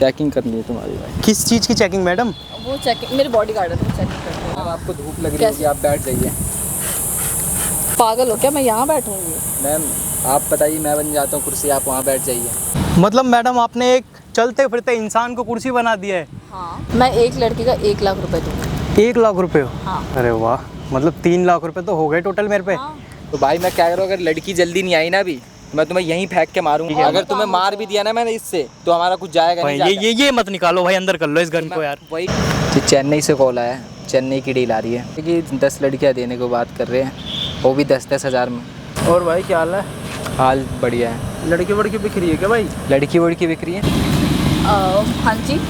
Checking करनी है तुम्हारी भाई। किस चीज़ की चेकिंग मैडम? वो चेकिंग मेरे बॉडी गार्ड है, तो चेकिंग करते हैं। मैम आपको धूप लग रही होगी, आप बैठ जाइए। पागल हो क्या? मैं यहाँ बैठूंगी? मैम आप बताइए, मैं बन जाता हूँ कुर्सी, आप वहाँ बैठ जाइए। मतलब मैडम आपने एक चलते फिरते इंसान को कुर्सी बना दिया है। हाँ, मैं एक लड़की का 1 लाख रुपए दूँगी। 1 लाख रुपए? हाँ। अरे वाह, मतलब 3 लाख रुपए तो हो गए टोटल मेरे पे। हाँ। तो भाई मैं क्या करूँ, अगर लड़की जल्दी नहीं आई ना अभी, मैं तुम्हें यहीं फेंक के मारूंगा। अगर तुम्हें मार भी दिया ना मैंने इससे, तो हमारा कुछ जाएगा नहीं। ये मत निकालो भाई, अंदर कर लो इस गन को यार। वही चेन्नई से कॉल आया है, चेन्नई की डील आ रही है कि 10 लड़कियां देने को बात कर रहे हैं, वो भी 10-10 हज़ार में। और भाई क्या हाल है? हाल बढ़िया है। लड़की वड़की बिक रही है क्या भाई? लड़की वड़की बिक रही है। हाँ जी,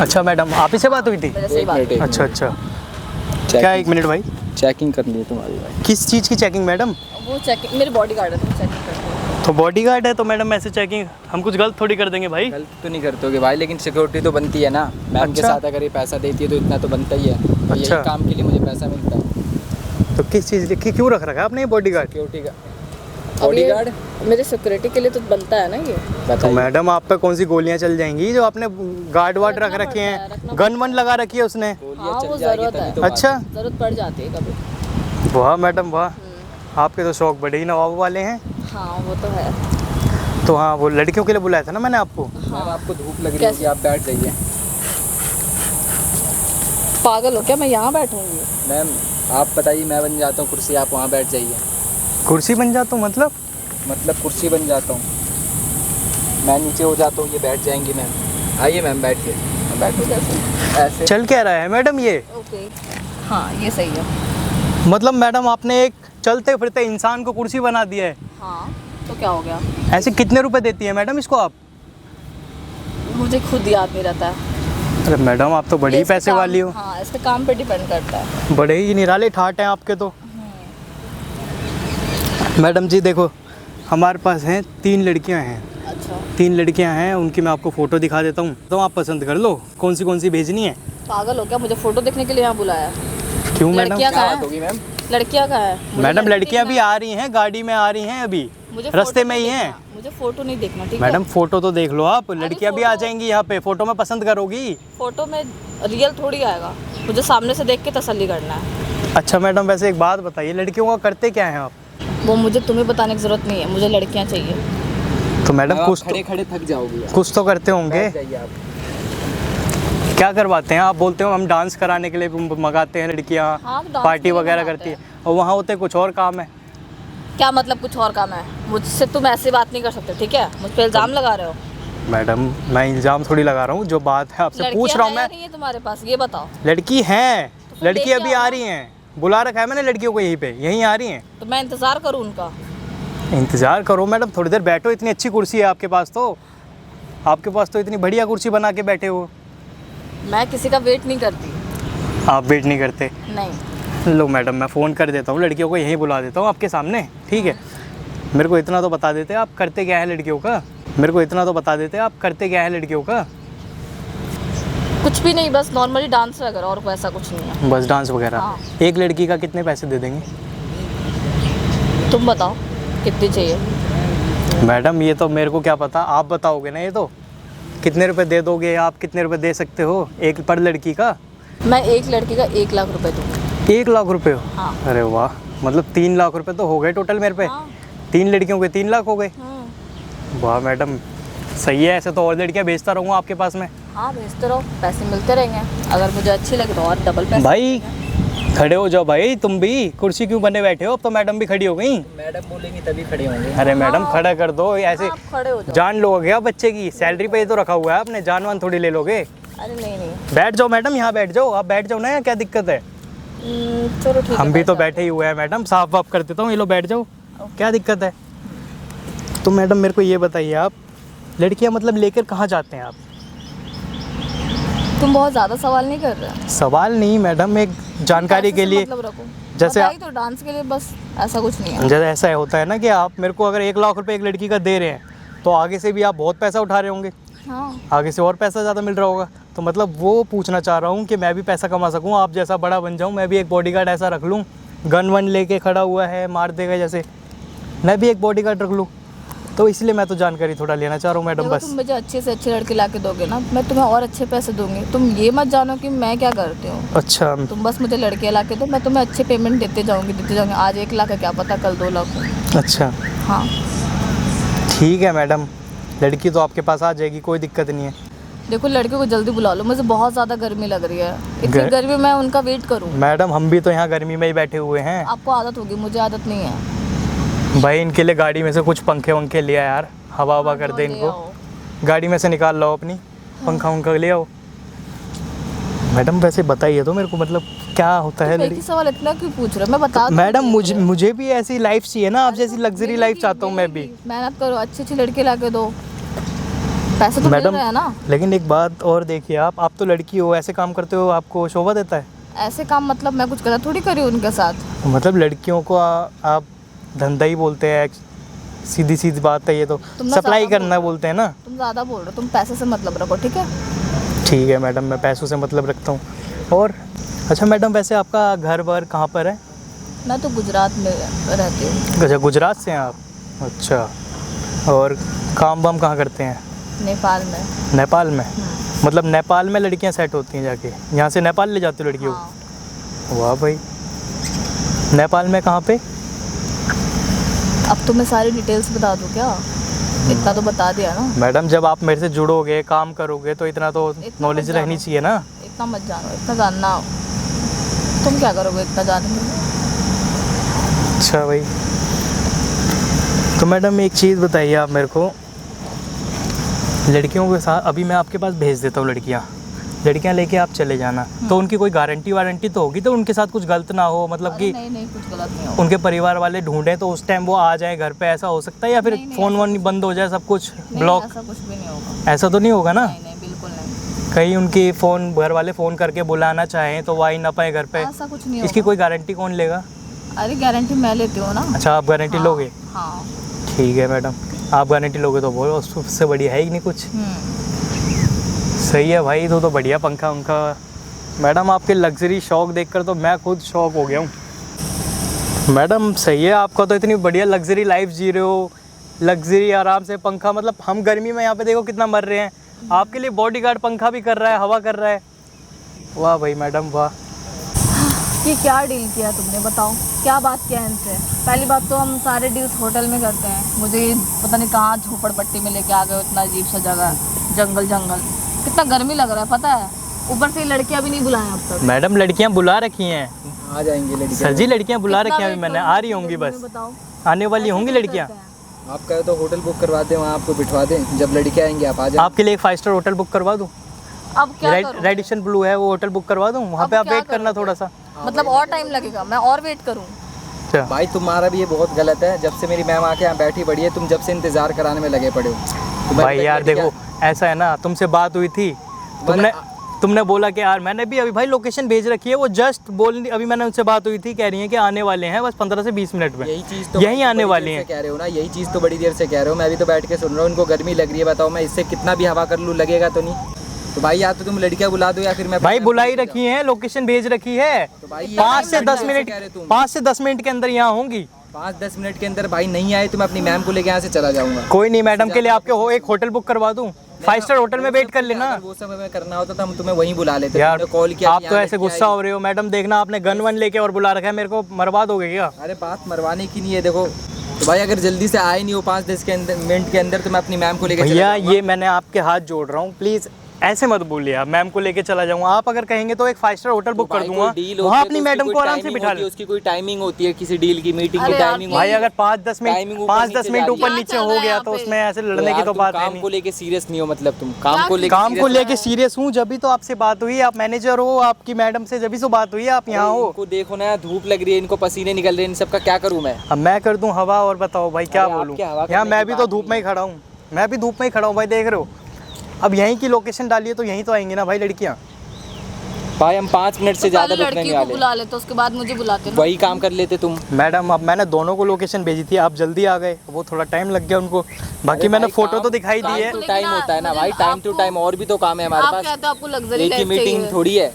अच्छा मैडम आप ही से बात हुई थी? मेरे से ही बात। एक अच्छा अच्छा, मिनट। क्या 1 मिनट भाई? चेकिंग करनी है तुम्हारी भाई। किस चीज़ की चेकिंग मैडम? वो चेकिंग मेरे बॉडी गार्ड है, तो चेकिंग करते हैं। तो बॉडीगार्ड है तो मैडम ऐसे चेकिंग हम कुछ गलत थोड़ी कर देंगे भाई। गलत तो नहीं करते होगे भाई, लेकिन सिक्योरिटी तो बनती है ना। मैम के अच्छा। साथ अगर ये पैसा देती है तो इतना तो बनता ही है। तो अच्छा। यही काम के लिए मुझे पैसा मिलता है। तो किस चीज़ क्यों रख रखा है आपने ये बॉडीगार्ड? सिक्योरिटी का अब ये बॉडीगार्ड। मेरे सिक्योरिटी के लिए तो बनता है ना ये। तो बताइए मैडम आप पे कौन सी गोलियां चल जाएंगी जो आपने गार्ड वार्ड रख रखना रखे पड़ता है, हैं, रखना गन वन लगा रखी है उसने? गोलियां हाँ, चल वो जाएगी ज़रूरत तभी है। तो बात अच्छा। है। ज़रूरत पड़ जाती है कभी। वाह मैडम वाह, आपके तो शौक बड़े ही नवाब वाले हैं। हाँ वो तो है। तो हाँ, वो लड़कियों के लिए बुलाया था ना मैंने आपको। मैम आपको धूप लग रही कैसे? होगी, आप बैठ जाइए। पागल हो क्या? मैं यहाँ बैठूंगी? मैम आप बताइए, मैं बन जाता हूँ कुर्सी, आप वहाँ बैठ जाइए। कुर्सी बन जाता हूँ मतलब? मतलब कुर्सी बन जाता हूँ, मैं नीचे हो जाता हूँ, ये बैठ जाएंगी। मैम आइए मैम, बैठिए। मैं बैठूँ कैसे? ऐसे चल क्या रहा है मैडम ये? ओके, हाँ ये सही है। मतलब मैडम आपने एक चलते फिरते इंसान को कुर्सी बना दिया है। हाँ तो क्या हो गया? ऐसे कितने रुपए देती है मैडम इसको आप? मुझे खुद याद नहीं रहता है। अरे मैडम आप तो बड़ी ये ही इसके पैसे काम- वाली हो। हाँ, इसके काम पे डिपेंड करता है। बड़े ही निराले ठाट हैं आपके तो। मैडम जी देखो, हमारे पास हैं 3 लड़कियां हैं। अच्छा, 3 लड़कियां हैं, उनकी मैं आपको फ़ोटो दिखा देता हूँ, तो आप पसंद कर लो कौन सी भेजनी है। पागल हो क्या? मुझे फोटो देखने के लिए यहाँ बुलाया? क्यों मैडम? लड़कियाँ क्या कहाँ बात होगी मैम? लड़कियाँ कहाँ है? मुझे मैडम लड़की लड़कियां भी देखना आ रही हैं, गाड़ी में आ रही हैं अभी, है। मुझे रास्ते फोटो में ही नहीं हैं। देखना। मुझे फोटो नहीं देखना, ठीक है? मैडम फ़ोटो तो देख लो आप, लड़कियां भी आ फोटो- जाएंगी यहाँ पे, फ़ोटो में पसंद करोगी। फोटो में रियल थोड़ी आएगा, मुझे सामने से देख के तसल्ली करना है। अच्छा मैडम वैसे एक बात बताइए, लड़कियों का करते क्या हैं आप? वो मुझे तुम्हें बताने की ज़रूरत नहीं है, मुझे लड़कियाँ चाहिए। तो मैडम मैम, कुछ आप खड़े खड़े थक जाओगी यार। कुछ तो करते होंगे। बैठ जाइए आप। क्या करवाते हैं आप? बोलते हो हम डांस कराने के लिए मंगाते हैं लड़कियाँ, हाँ, तो डांस पार्टी के लिए वगैरह मंगाते करती है, और वहाँ होते कुछ और काम है। क्या मतलब कुछ और काम है? मुझसे तुम ऐसे बात नहीं कर सकते, ठीक है? मुझ पे इल्ज़ाम लगा रहे हो। मैडम मैं इल्ज़ाम थोड़ी लगा रहा हूँ, जो बात है आपसे पूछ रहा हूँ मैं। नहीं है तुम्हारे पास, ये बताओ। लड़की है, तो फिर लड़की लेके अभी आओ आ ना। रही हैं, बुला रखा है मैंने लड़कियों को, यहीं आ रही हैं। तो मैं इंतज़ार करूँ उनका? इंतज़ार करो मैडम, थोड़ी देर बैठो, इतनी अच्छी कुर्सी है आपके पास तो, इतनी बढ़िया कुर्सी बना के बैठे हो। मैं किसी का वेट नहीं करती। आप वेट नहीं करते? नहीं। लो मैडम मैं फ़ोन कर देता हूँ, लड़कियों को यहीं बुला देता हूँ आपके सामने, ठीक है? मेरे को इतना तो बता देते आप करते क्या है लड़कियों का, कुछ भी नहीं, बस नॉर्मली डांस वगैरह, और वैसा कुछ नहीं है। बस डांस वगैरह। हाँ। एक लड़की का कितने पैसे दे देंगे? तुम बताओ कितनी चाहिए? मैडम ये तो मेरे को क्या पता, आप बताओगे ना। ये तो कितने रुपए दे दोगे आप, कितने रुपए दे सकते हो एक पर लड़की का? मैं एक लड़की का 1 लाख रुपए दूँगी। 1 लाख रुपए? हाँ। अरे वाह, मतलब 3 लाख रुपए तो हो गए टोटल मेरे पे। हाँ। 3 लड़कियों के 3 लाख हो गए। वाह मैडम सही है, ऐसे तो और लड़कियां भेजता रहूँगा आपके पास में। हाँ भेजते रहो, पैसे मिलते रहेंगे। अगर मुझे अच्छी लगे तो और डबल पैसे। भाई खड़े हो जाओ भाई, तुम भी कुर्सी क्यों बने बैठे हो? अब तो मैडम भी खड़ी हो गई। मैडम बोलेंगी तभी खड़े होंगे। अरे मैडम खड़ा कर दो ऐसे। आप खड़े हो जाओ। जान लोगे क्या बच्चे की? सैलरी पे ही तो रखा हुआ है आपने, जान वान थोड़ी ले लोगे। अरे नहीं नहीं। बैठ जाओ मैडम, यहाँ बैठ जाओ, आप बैठ जाओ ना, क्या दिक्कत है? चलो ठीक है। हम भी तो बैठ बैठे ही हुए हैं मैडम, साफ वाफ कर देता हूँ, ये लो बैठ जाओ, क्या दिक्कत है? तो मैडम मेरे को ये बताइए, आप लड़कियाँ मतलब लेकर कहाँ जाते हैं आप? जाओ। तुम बहुत ज़्यादा सवाल नहीं कर रहे। सवाल नहीं मैडम, एक जानकारी पैसे के से लिए। मतलब रखो। जैसे बताइए तो डांस के लिए, बस ऐसा कुछ नहीं है। जैसे ऐसा होता है ना कि आप मेरे को अगर 1 लाख रुपए एक लड़की का दे रहे हैं, तो आगे से भी आप बहुत पैसा उठा रहे होंगे, हाँ। आगे से और पैसा ज़्यादा मिल रहा होगा। तो मतलब वो पूछना चाह रहा हूँ कि मैं भी पैसा कमा सकूँ, आप जैसा बड़ा बन जाऊँ, मैं भी एक बॉडीगार्ड ऐसा रख लूँ, गन वन लेके खड़ा हुआ है, मार देगा जैसे, मैं भी एक बॉडीगार्ड रख लूँ। तो इसलिए मैं तो जानकारी थोड़ा लेना चाह रहा हूँ मैडम देखो, बस। तुम मुझे अच्छे से अच्छे लड़के ला के दोगे ना, मैं तुम्हें और अच्छे पैसे दूंगी। तुम ये मत जानो कि मैं क्या करती हूँ। अच्छा तुम बस मुझे लड़के ला के दो, मैं तुम्हें अच्छे पेमेंट देते जाऊंगी। आज 1 लाख है, क्या पता कल 2 लाख हो। अच्छा हाँ ठीक है मैडम, लड़की तो आपके पास आ जाएगी, कोई दिक्कत नहीं है। देखो, लड़के को जल्दी बुला लो, मुझे बहुत ज़्यादा गर्मी लग रही है। इतनी गर्मी में उनका वेट करूँ? मैडम हम भी तो यहाँ गर्मी में ही बैठे हुए हैं। आपको आदत होगी, मुझे आदत नहीं है। भाई इनके लिए गाड़ी में से कुछ पंखे वंखे लिया यार, हवा हवा कर दे ले इनको। आओ। गाड़ी में से निकाल लो अपनी, पंखा वंखा ले आओ। मैडम वैसे बताइए तो मेरे को, मतलब क्या होता है तुम एक ही सवाल इतना क्यों पूछ रहे हो? मैं बता दूँ। मैडम मुझे भी ऐसी लाइफ चाहिए ना, आप जैसी लग्जरी लाइफ चाहता हूँ मैं भी। मेहनत करो, अच्छे अच्छे लड़के ला के दो, पैसे तो मिल मैडम रहे हैं ना। लेकिन एक बात और देखिए, आप तो लड़की हो, ऐसे काम करते हो आपको शोभा देता है? ऐसे काम मतलब मैं कुछ गलत थोड़ी करी उनके साथ। मतलब लड़कियों को आप धंधा ही बोलते हैं, सीधी सीधी बात है ये तो। तुम ना सप्लाई ज़्यादा करना बोल बोलते हैं ना। तुम ज़्यादा बोल रहे हो, तुम पैसे से मतलब रखो, ठीक है? ठीक है मैडम, मैं पैसों से मतलब रखता हूँ। और अच्छा मैडम, वैसे आपका घर बार कहाँ पर है? मैं तो गुजरात में रहती हूँ। अच्छा गुजरात से हैं आप? अच्छा, और काम वाम कहाँ करते हैं? नेपाल में। नेपाल में? मतलब नेपाल में लड़कियाँ सेट होती हैं जाके, यहाँ से नेपाल ले जाते हो लड़कियों हाँ। को? वाह भाई, नेपाल में कहाँ पे? अब तो मैं सारी डिटेल्स बता दूँ क्या? इतना तो बता दिया ना। मैडम जब आप मेरे से जुड़ोगे, काम करोगे, तो इतना तो इतना नॉलेज मत रहनी जानो। चाहिए ना। इतना मत जानो, इतना जानना। तुम क्या करोगे इतना जानेंगे? अच्छा भाई, तो मैडम एक चीज़ बताइए आप मेरे को, लड़कियों के साथ अभी मैं आपके पास भेज देता हूँ लड़कियाँ लेके आप चले जाना, तो उनकी कोई गारंटी वारंटी तो होगी, तो उनके साथ कुछ गलत ना हो, मतलब कि नहीं नहीं, कुछ गलत नहीं होगा। उनके परिवार वाले ढूंढें तो उस टाइम वो आ जाए घर पे, ऐसा हो सकता है? या फिर नहीं, फ़ोन वोन बंद हो जाए सब कुछ, नहीं, ब्लॉक? ऐसा कुछ भी नहीं होगा। ऐसा तो नहीं होगा ना? नहीं नहीं, बिल्कुल नहीं। कहीं उनकी फ़ोन, घर वाले फ़ोन करके बुलाना चाहें तो वो आ ही ना पाए घर पे? ऐसा कुछ नहीं इसकी होगा। कोई गारंटी कौन लेगा? अरे गारंटी मैं लेती हूँ ना। अच्छा आप गारंटी हाँ, लोगे? हाँ। ठीक है मैडम, आप गारंटी लोगे तो बोलो, उससे बढ़िया है ही नहीं कुछ। सही है भाई, तो बढ़िया पंखा वंखा। मैडम आपके लग्जरी शौक देखकर तो मैं खुद शौक हो गया हूँ। मैडम सही है, आपका तो इतनी बढ़िया लग्जरी लाइफ जी रहे हो, लग्जरी आराम से पंखा, मतलब हम गर्मी में यहाँ पे देखो कितना मर रहे हैं, आपके लिए बॉडीगार्ड पंखा भी कर रहा है, हवा कर रहा है। वाह भाई मैडम वाह। ये क्या डील किया तुमने, बताओ क्या बात किया है इनसे? पहली बात तो हम सारे डील्स होटल में करते हैं, मुझे ये पता नहीं कहाँ झोपड़पट्टी में लेके आ गए, इतना अजीब सा जगह, जंगल जंगल, कितना गर्मी लग रहा है पता है। ऊपर से लड़कियां भी नहीं बुलाएं अब तक। मैडम लड़कियाँ बुला रखी हैं, आ जाएंगी लड़कियाँ। सर जी लड़कियाँ बुला कितना रखी हैं, अभी वेट मैंने, करूं? आ रही होंगी बस, बताओ। आने वाली होंगी लड़कियाँ। आप कहे तो होटल बुक करवा दें, वहाँ आपको बिठवा दें, जब लड़कियाँ आएंगी आप आ जाए। आपके लिए एक 5 स्टार होटल बुक करवा दूँ? अब क्या करूं? रेडिशन ब्लू है वो होटल बुक करवा दूँ, वहाँ अब पे आप क्या वेट करना करोगे? थोड़ा सा। मतलब और टाइम लगेगा, मैं और वेट करूं? अच्छा भाई तुम्हारा भी ये बहुत गलत है, जब से मेरी मैम आके यहाँ बैठी पड़ी है, तुम जब से इंतजार कराने में लगे पड़े हो। तुम्हें भाई अभी तक यार लड़कियाँ- देखो ऐसा है ना, तुमसे बात हुई थी, तुमने बोला कि यार, मैंने भी अभी भाई लोकेशन भेज रखी है, वो जस्ट बोल, अभी मैंने उनसे बात हुई थी, कह रही हैं कि आने वाले हैं बस 15 से 20 मिनट में, यही चीज़ तो यहीं बड़ी आने देर वाली से हैं। कह रहे हो ना, यही चीज़ तो बड़ी देर से कह रहे हो, मैं अभी तो बैठ के सुन रहा हूँ, उनको गर्मी लग रही है, बताओ मैं इससे कितना भी हवा कर लूँ लगेगा तो नहीं? तो भाई या तो तुम लड़कियाँ बुला दो या फिर मैं भाई बुलाई रखी है, लोकेशन भेज रखी है, तो भाई ये 5 से लड़कियाँ 10 कैसे मिनट, कह रहे तुम? 5 से 10 मिनट के अंदर यहाँ होंगी। 5-10 मिनट के अंदर भाई नहीं आए तो मैं अपनी मैम को लेके यहाँ से चला जाऊँगा। कोई नहीं, मैडम के लिए आपके एक होटल बुक करवा दूँ, 5 स्टार होटल में वेट कर लेना। अगर वो समय में करना होता तो हम तुम्हें वहीं बुला लेते। यार तुमने कॉल किया आप कि तो यहाँ ऐसे लड़की गुस्सा हो रहे हो मैडम, देखना आपने गन वन लेके और बुला रखा है, मेरे को मरवा दोगे क्या? आएगी। अरे बात मरवाने की नहीं है, देखो तो भाई अगर जल्दी से आए नहीं हो 5-10 मिनट के अंदर तो मैं अपनी मैम को लेके चला भैया जाऊंगा। ये मैंने आपके हाथ जोड़ रहा हूँ, प्लीज़ ऐसे मत बोलिए, आप मैम को लेके चला जाऊंगा। आप अगर कहेंगे तो एक 5 स्टार होटल बुक कर भाई दूंगा, कोई डील वहाँ होती अपनी है तो मैडम उसकी को कोई आराम से टाइमिंग बिठा होती है, लो। उसकी कोई टाइमिंग होती है किसी डील की, मीटिंग की अरे यार, टाइमिंग। भाई अगर 5-10 टाइमिंग मिनट ऊपर 5-10 नीचे मिनट जा ऊपर रही है। नीचे क्या हो चल रहा है गया यहाँ तो पे? उसमें ऐसे लड़ने की तो बात है काम को नहीं। लेके सीरियस नहीं हो, मतलब तुम काम को लेके काम को serious लेके सीरियस हूँ, जब भी तो आपसे बात हुई, आप मैनेजर हो, आपकी मैडम से जब भी तो बात हुई, आप यहाँ हो। हो। इनको देखो ना, धूप लग रही है, इनको पसीने निकल रहे हैं, इन सबका क्या करूँ मैं? अब मैं कर दूं हवा, और बताओ भाई क्या अरे बोलूं? आपके हवा यहाँ करने मैं की भी तो बात धूप नहीं में ही खड़ा हूँ, मैं भी धूप में ही खड़ा हूँ भाई, देख रहे हो। अब यहीं की लोकेशन डालिए तो यहीं तो आएंगी ना भाई लड़कियाँ। भाई हम 5 मिनट से तो ज्यादा पहले रुकने लड़की नहीं को वाले। बुला लेते, उसके बाद मुझे बुलाते ना। वही काम कर लेते तुम। मैडम अब मैंने दोनों को लोकेशन भेजी थी, आप जल्दी आ गए, वो थोड़ा टाइम लग गया उनको, बाकी मैंने फोटो तो दिखाई दी है। टाइम होता है ना भाई, टाइम टू टाइम, और भी तो काम है हमारे आप पास, कहते हो आपको लग्जरी एक ही लाइफ मीटिंग चाहिए। थोड़ी है।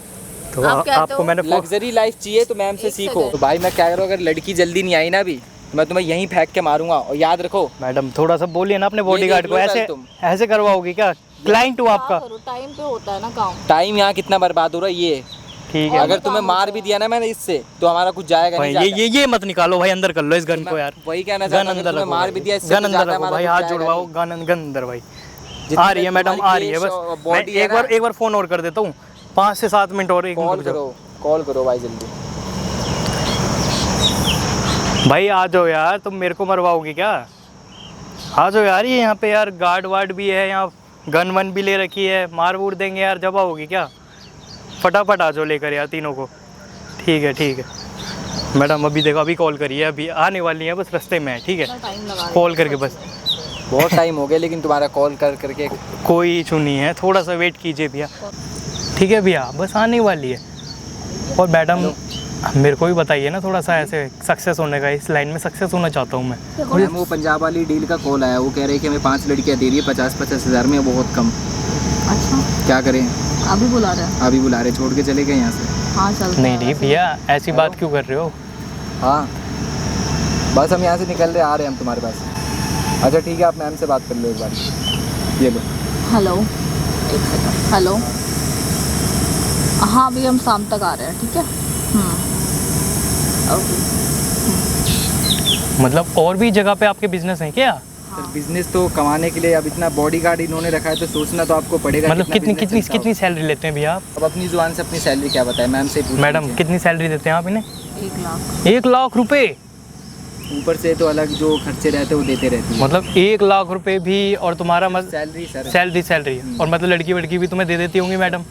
तो आप कहते आपको हो मैंने लग्जरी लाइफ चाहिए तो मैम से एक सीखो। सेकंड। तो भाई मैं कह रहा हूँ अगर लड़की जल्दी नहीं आई ना अभी, तो मैं तुम्हें यहीं फेंक के मारूंगा। और याद रखो मैडम थोड़ा सा बोलिए ना अपने बॉडीगार्ड देख को, लो कल ऐसे तुम। ऐसे करवाओगी क्या? क्लाइंट हूँ आपका। टाइम पे होता है ना काम। टाइम यहाँ कितना बर्बाद हो रहा है ये। ठीक है अगर तुम्हें मार भी दिया ना मैंने इससे तो हमारा कुछ जाएगा भाई, नहीं। ये मत निकालो भाई, अंदर कर लो इस गन को यार। वही कहना गन चाहता हूँ, अंदर तुम्हें रखो मार भाई। भी दिया इससे गन तो अंदर ज़्यादा रखो हमारा भाई, कुछ हाथ जाएगा जुड़वाओ। नहीं। गन अंदर भाई। जितनी आ रही है मैडम, तुम्हारी आ रही है ये बस। बॉडी है मैं एक बार फ़ोन और कर देता हूँ, 5 से 7 मिनट और। एक कॉल मिनट रुक कॉल करो भाई जल्दी। जाओ भाई, आ जाओ यार। तुम मेरे को मरवाओगी क्या? आ जाओ यार, ये यहाँ पे यार गार्ड वार्ड भी है, यहाँ गन वन भी ले रखी है। मार वूर देंगे यार, जब आओगी क्या? फटाफट आ जाओ लेकर यार तीनों को। ठीक है मैडम, अभी देखो, अभी कॉल करिए, अभी आने वाली है, बस रास्ते में है। ठीक है, कॉल करके बस। बहुत टाइम हो गया लेकिन तुम्हारा कॉल करके। कोई इशू नहीं है, थोड़ा सा वेट कीजिए भैया। ठीक है भैया, बस आने वाली है। और मैडम मेरे को भी बताइए ना थोड़ा सा, ऐसे सक्सेस होने का, इस लाइन में सक्सेस होना चाहता हूँ मैं। मैम वो पंजाब वाली डील का कॉल आया, वो कह रहे कि हमें 5 लड़कियाँ दे रही है 50-50 हज़ार में, बहुत कम। अच्छा, क्या करें? अभी बुला रहे हैं? अभी बुला रहे, छोड़ के चले गए यहाँ से। हाँ चलते नहीं हैं नहीं वैसे। भैया, ऐसी बात क्यों कर रहे हो? हाँ बस हम यहाँ से निकल रहे, आ रहे हैं हम तुम्हारे पास। अच्छा ठीक है, आप मैम से बात कर लो एक बार। ये लो। हेलो, एक सेकंड। हेलो, हाँ अभी हम शाम तक आ रहे हैं, ठीक है। ओके। मतलब और भी जगह पे आपके बिजनेस हैं क्या? सर बिजनेस तो कमाने के लिए अब इतना बॉडीगार्ड इन्होंने रखा है तो सोचना तो आपको पड़ेगा। मतलब कितना कितनी business कितनी चलता कितनी सैलरी लेते हैं भैया आप? होगा। अब अपनी जुबान से अपनी सैलरी क्या बताएं, मैम से पूछ मैडम लीजिए। कितनी सैलरी देते हैं आप इन्हें? 1 लाख। 1 लाख रुपए? ऊपर से तो अलग जो खर्चे रहते हैं वो देते रहती है। मतलब 1 लाख रुपए भी? और तुम्हारा सैलरी सर। सैलरी और मतलब लड़की वड़की भी तुम्हें दे देती होंगी मैडम?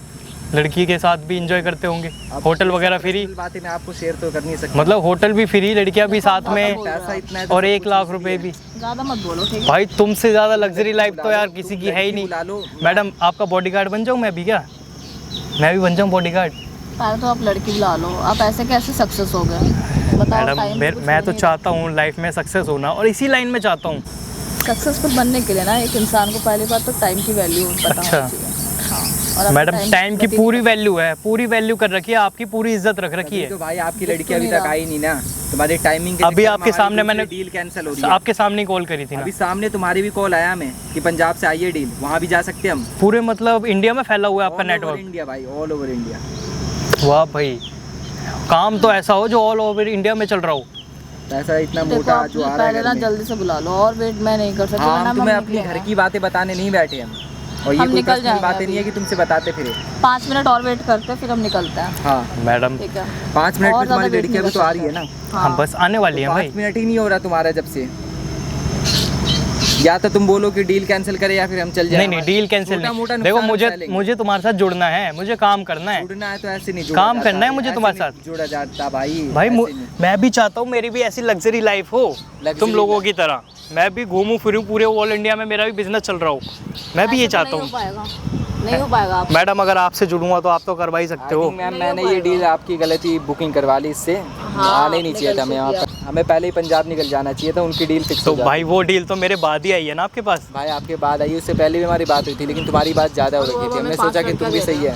लड़की के साथ भी इंजॉय करते होंगे? होटल वगैरह फ्री? बात है, मैं आपको शेयर तो कर नहीं सकता। मतलब होटल भी फ्री, लड़कियां भी साथ में, पैसा इतना है तो और सब 1 कुछ लाख रुपए भी? ज़्यादा मत बोलो, ठीक है। भाई तुमसे ज़्यादा लग्जरी लाइफ तो यार किसी की है ही नहीं। बुला लो। मैडम आपका बॉडीगार्ड बन जाऊँ मैं भी क्या? मैं भी बन जाऊँ बॉडीगार्ड? पहले तो आप लड़की बुला लो। आप ऐसे कैसे सक्सेस हो गए बताओ? मैडम मैं तो चाहता हूँ लाइफ में सक्सेस होना, और इसी लाइन में चाहता हूँ। सक्सेसफुल बनने के लिए ना एक इंसान को पहली बात तो टाइम की वैल्यू पता अच्छा। होनी चाहिए। हाँ, और अपने मैडम टाइम की प्रति- पूरी वैल्यू है, पूरी वैल्यू कर रखी है, आपकी पूरी इज्जत रख रखी तो है। भाई आपकी लड़की अभी तक आई नहीं ना, तुम्हारी टाइमिंग के अभी चक्कर में आपके हमारी सामने दूसरी मैंने डील कैंसिल हो रही है। आपके सामने कॉल करी थी ना। अभी सामने तुम्हारी भी कॉल आया हमें कि पंजाब से आई है डील, वहाँ भी जा सकते हैं हम। पूरे मतलब इंडिया में फैला हुआ है आपका All over नेटवर्क? इंडिया भाई, ऑल ओवर इंडिया। वाह भाई, काम तो ऐसा हो जो ऑल ओवर इंडिया में चल रहा हो। पैसा इतना देखो मोटा आप जो आ रहा पहले है ना घर में। जल्दी से बुला लो, और वेट मैं नहीं कर सकती। हाँ वरना हम तुम्हें हम अपनी घर निकलेंगे। की बातें बताने नहीं बैठे हम, और ये हम कोई निकल पर्सनल जाएंगे बातें नहीं है अभी। कि तुमसे बताते फिरे। 5 मिनट और वेट करते हैं, फिर हम निकलते हैं, हाँ मैडम ठीक है। 5 मिनट और में तुम्हारी ज़्यादा वेट लड़की नहीं अभी कर तो आ रही है सकते। ना। हम बस आने वाली हैं भाई। 5 मिनट ही नहीं हो रहा तुम्हारा जब से। या तो तुम बोलो कि डील कैंसिल करे या फिर हम चल जाए। नहीं डील कैंसिल छोटा-मोटा नहीं। देखो नुकसान मुझे उठा लेंगे। मुझे तुम्हारे साथ जुड़ना है, मुझे काम करना है। जुड़ना है तो ऐसे नहीं जुड़ा काम जाता करना है भाई, मुझे ऐसे तुम्हारे नहीं साथ। जुड़ा जाता भाई। भाई ऐसे नहीं। मैं भी चाहता हूँ मेरी भी ऐसी लग्जरी लाइफ हो तुम लोगों की तरह। मैं भी घूमूं फिरूं पूरे ऑल इंडिया में, मेरा भी बिजनेस चल रहा हो। मैं भी ये ऐसे तो चाहता नहीं हूँ। हो पाएगा, नहीं हो पाएगा आप। मैडम अगर आपसे जुड़ूंगा तो आप तो करवा ही सकते हो। मैम मैंने ये डील आपकी गलती बुकिंग करवा ली, इससे आने ही नहीं चाहिए था हमें यहाँ पर। हमें पहले ही पंजाब निकल जाना चाहिए था, उनकी डील फिक्स तो हो जाती। भाई वो डील तो मेरे बाद ही आई है ना आपके पास। भाई आपके बाद आई, उससे पहले भी हमारी बात हुई थी लेकिन तुम्हारी बात ज़्यादा हो रही थी। हमने सोचा कि तुम भी सही है।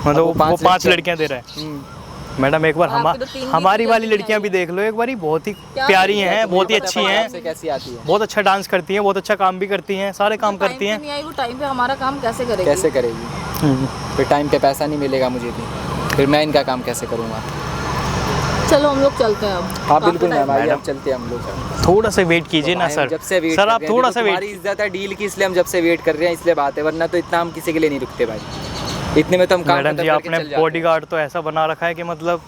मतलब वो 5 लड़कियां दे रहे हैं। मैडम एक बार आपकी तो 3 हमारी भी वाली जल्दी लड़कियां भी देख लो एक बार, बहुत ही क्या प्यारी लड़कियां हैं, बहुत ही अच्छी हैं, से कैसी आती है, बहुत अच्छा डांस करती हैं, बहुत अच्छा काम भी करती हैं, सारे काम करती हैं। नहीं आई वो टाइम पे हमारा काम कैसे करेगी? कैसे करेगी? फिर टाइम पे पैसा नहीं मिलेगा मुझे भी, फिर मैं इनका काम कैसे करूँगा? चलो हम लोग चलते हैं अब। हाँ काफी बिल्कुल टाइम मैम, आइए मैडम। अब चलते हैं हम लोग। थोड़ा सा वेट कीजिए ना भाई, सर। जब से वेट सर कर आप रहे हैं, थोड़ा देखो सा वेट। तुम्हारी इज्जत है डील की, इसलिए हम जब से वेट कर रहे हैं इसलिए बात है, वरना तो इतना हम किसी के लिए नहीं रुकते भाई। इतने में तो हम काम मैडम खत्म जी करके आपने चल जाते। बॉडीगार्ड तो ऐसा बना रखा है कि मतलब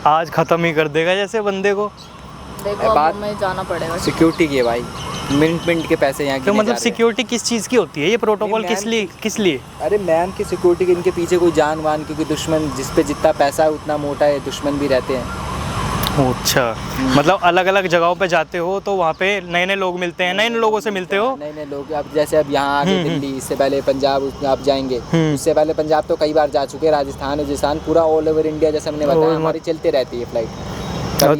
आज ख़त्म ही कर देगा जैसे बंदे को। देखो अब बात- हमें जाना पड़ेगा। सिक्योरिटी की है भाई, मिनट मिनट के पैसे यहाँ तो गिने मतलब जा रहे हैं। सिक्योरिटी किस चीज़ की होती है? ये प्रोटोकॉल नहीं, किस लिए? अरे मैम की सिक्योरिटी के, इनके पीछे कोई जान वान, क्योंकि दुश्मन जिस पे जितना पैसा है उतना मोटा है, दुश्मन भी रहते हैं। अच्छा, मतलब अलग अलग जगहों पे जाते हो तो वहाँ पे नए नए लोग मिलते हैं, नए नए लोगों से मिलते हो? नए नए लोग, अब जैसे अब यहाँ आगे दिल्ली, इससे पहले पंजाब आप जाएंगे, इससे पहले पंजाब तो कई बार जा चुके, राजस्थान राजस्थान पूरा ऑल ओवर इंडिया, जैसे हमने बताया हमारी चलते रहती है फ्लाइट।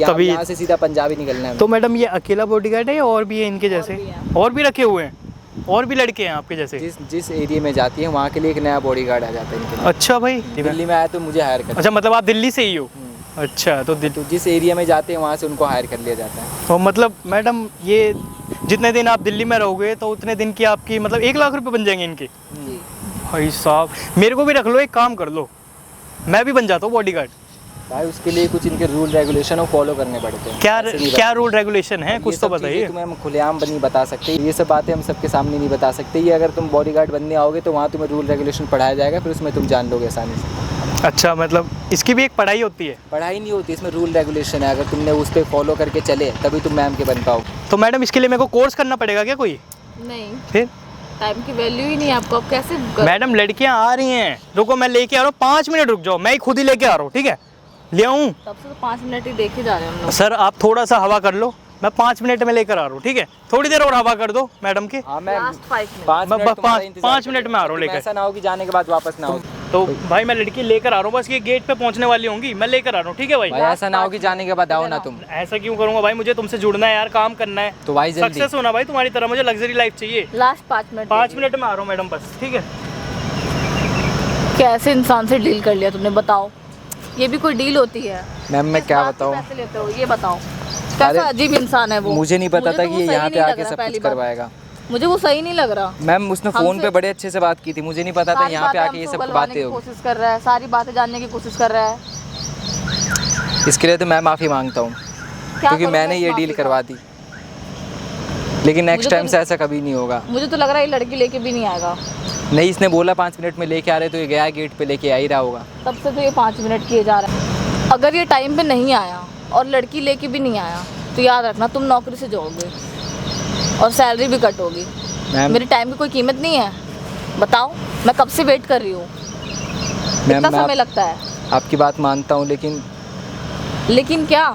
तभी यहाँ से सीधा पंजाब ही निकलना है। तो मैडम ये अकेला बॉडीगार्ड है या और भी है इनके जैसे? और भी रखे हुए हैं? और भी लड़के हैं आपके जैसे? जिस एरिया में जाती है वहाँ के लिए एक नया बॉडीगार्ड आ जाता है इनके लिए। अच्छा भाई, दिल्ली में आया तो मुझे हायर कर। अच्छा मतलब आप दिल्ली से ही हो? अच्छा तो तो जिस एरिया में जाते हैं वहाँ से उनको हायर कर लिया जाता है। तो मतलब मैडम ये जितने दिन आप दिल्ली में रहोगे तो उतने दिन की आपकी मतलब 1 लाख रुपए बन जाएंगे इनके। जी। भाई साहब मेरे को भी रख लो, एक काम कर लो, मैं भी बन जाता हूँ बॉडीगार्ड। भाई उसके लिए कुछ इनके रूल रेगुलेशन और फॉलो करने पड़ते हैं। क्या रूल रेगुलेशन है, कुछ तो बताइए। तुम्हें हम खुलेआम नहीं बता सकते, ये सब बातें हम सबके सामने नहीं बता सकते। ये अगर तुम बॉडीगार्ड बनने आओगे तो वहाँ तुम्हें रूल रेगुलेशन पढ़ाया जाएगा, फिर उसमें तुम जान लोगे आसानी से। अच्छा मतलब इसकी भी एक पढ़ाई होती है? पढ़ाई नहीं होती, इसमें रूल रेगुलेशन है, अगर तुमने उस पर फॉलो करके चले तभी तुम मैम के बन पाओ। तो मैडम इसके लिए मेरे को कोर्स करना पड़ेगा क्या कोई? नहीं, फिर टाइम की वैल्यू ही नहीं है आपको, आप कैसे मैडम लड़कियां आ रही हैं, रुको मैं लेके आ रहा हूँ, 5 मिनट रुक जाओ, मैं ही खुद ही लेके आ रहा हूँ, ठीक है? ले आऊँ? तब से तो 5 मिनट ही देखे जा रहे हैं हम लोग। सर आप थोड़ा सा हवा कर लो, मैं 5 मिनट में लेकर आ रहा हूँ, ठीक है? थोड़ी देर और हवा कर दो मैडम के। हाँ मैं लास्ट 5 मिनट। 5 मिनट में आ रहा हूँ लेकर। ऐसा ना हो कि जाने के बाद वापस ना हो। तो भाई मैं लड़की लेकर आ रहा हूँ, बस ये गेट पे पहुँचने वाली होंगी, मैं लेकर आ रहा हूँ, ठीक है भाई? भाई ऐसा ना हो कि जाने के बाद आओ ना तुम। ऐसा क्यों करूँगा भाई, मुझे तुमसे जुड़ना है यार, काम करना है, तो भाई जल्दी। सक्सेस होना भाई तुम्हारी तरह, मुझे लग्जरी लाइफ चाहिए। Last 5 minute. 5 मिनट में आ रहा हूँ मैडम बस, ठीक है? कैसे इंसान से डील कर लिया तुमने, बताओ? ये भी कोई डील होती है? मैम मैं किस क्या बात के बताऊँ, पैसे लेते हो ये बताओ? कैसा अजीब इंसान है वो। मुझे नहीं पता मुझे था तो कि वो ये सही यहाँ पे नहीं लग आके रहा, सब पहली कुछ बात। करवाएगा। मुझे वो सही नहीं लग रहा। मैम उसने फ़ोन हमसे- पे बड़े अच्छे से बात की थी, मुझे नहीं पता था सारी यहाँ पे बातें आके ये हमसे सब उगलवाने बातें की होगी। कोशिश कर रहा है, सारी बातें जानने की कोशिश कर रहा है। इसके लिए तो मैं माफ़ी मांगता हूँ, क्या क्योंकि करूं मैंने मैं इस ये माफी डील का? करवा दी, लेकिन नेक्स्ट मुझे तो- टाइम से ऐसा कभी नहीं होगा। मुझे तो लग रहा है ये लड़की लेके भी नहीं आएगा। नहीं, इसने बोला 5 मिनट में लेके आ रहे, तो ये गया गेट पे लेके आ ही रहा होगा। तब से तो ये 5 मिनट किए जा रहे हैं। अगर ये टाइम पे नहीं आया और लड़की लेके भी नहीं आया तो याद रखना तुम नौकरी से जाओगे और सैलरी भी कट होगी। मैम मेरे टाइम की कोई कीमत नहीं है? बताओ, मैं कब से वेट कर रही हूँ, मैम कितना मैं समय लगता है? आपकी बात मानता हूँ, लेकिन लेकिन क्या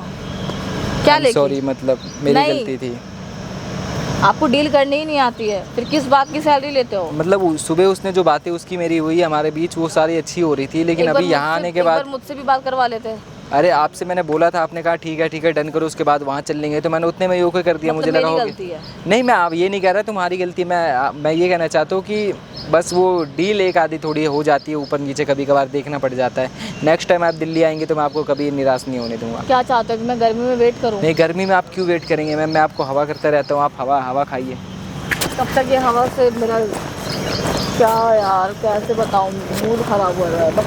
क्या लेकिन? सॉरी, मतलब मेरी नहीं। गलती थी। आपको डील करनी ही नहीं आती है, फिर किस बात की सैलरी लेते हो? मतलब सुबह उसने जो बातें उसकी मेरी हुई हमारे बीच, वो सारी अच्छी हो रही थी, लेकिन एक बार अभी यहाँ मुझसे- आने के एक बार बाद मुझसे भी बात करवा लेते। अरे आपसे मैंने बोला था, आपने कहा ठीक है डन करो, उसके बाद वहाँ चल लेंगे, तो मैंने उतने में ही ओके कर दिया। मतलब मुझे लगा मेरी होगा गलती है। नहीं, मैं आप ये नहीं कह रहा तुम्हारी गलती, मैं ये कहना चाहता हूँ कि बस वो डील एक आधी थोड़ी हो जाती है, ऊपर नीचे कभी कभार देखना पड़ जाता है। नेक्स्ट टाइम आप दिल्ली आएंगे तो मैं आपको कभी निराश नहीं होने दूंगा। क्या चाहते हो कि मैं गर्मी में वेट करूँ? नहीं, गर्मी में आप क्यों वेट करेंगे मैम, मैं आपको हवा करता रहता हूँ, आप हवा खाइए। कब तक ये हवा से मेरा क्या यार, कैसे बताऊँ, मूड खराब हो रहा है। बस